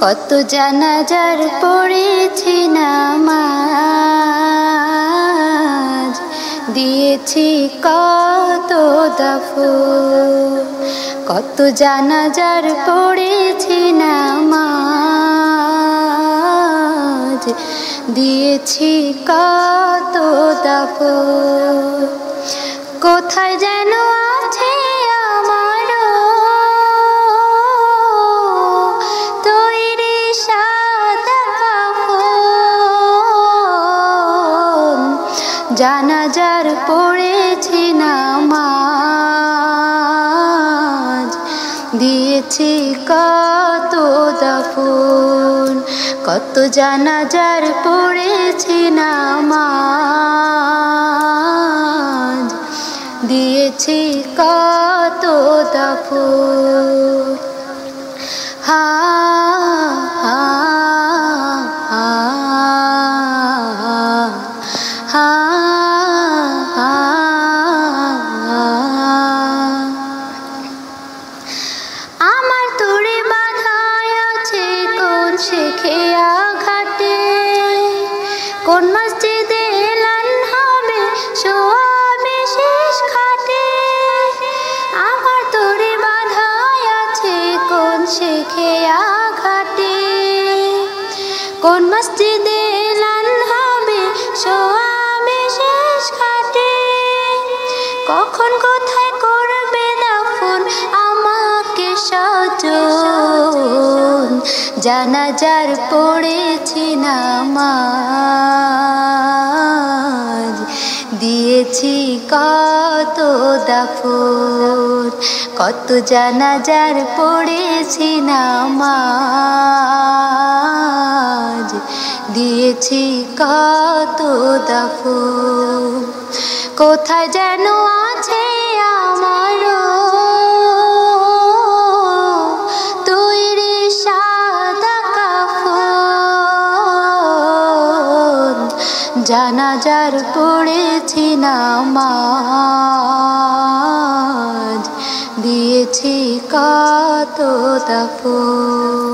কত জানাজার পড়েছি নামাজ, দিয়েছি কত দাফন। কত জানাজার পড়েছি নামাজ, দিয়েছি কত দাফন। কোথায় যেন আছে আমারও তৈরি সাদা কাফন, জানাজার পড়েছি নামাজ, দিয়েছি কত দাফন। কত জানাজার পড়েছি নামাজ, দিয়েছি কত দাফন। হা হা হা হা হা। আমার তোরে বাধায় আছে কোন শেখে আঘাটে, কোন মসজিদে এলান হবে সোয়াবে শেষ খাটে। আমার তোরে বাধায় আছে কোন শেখে আঘাটে, কোন মসজিদে এলান হবে সোয়াবে শেষ খাটে। কখন কোথায় করবে দাফন আমাকে স্বজন, জানাজার পড়েছি নামাজ, দিয়েছি কত দাফন। কত জানাজার পড়েছি নামাজ, দিয়েছি কত দাফন। কোথায় যেন আছে আমারও তৈরি সাদা কাফন, জানাজার পড়েছি নামাজ, দিয়েছি কত দাফন।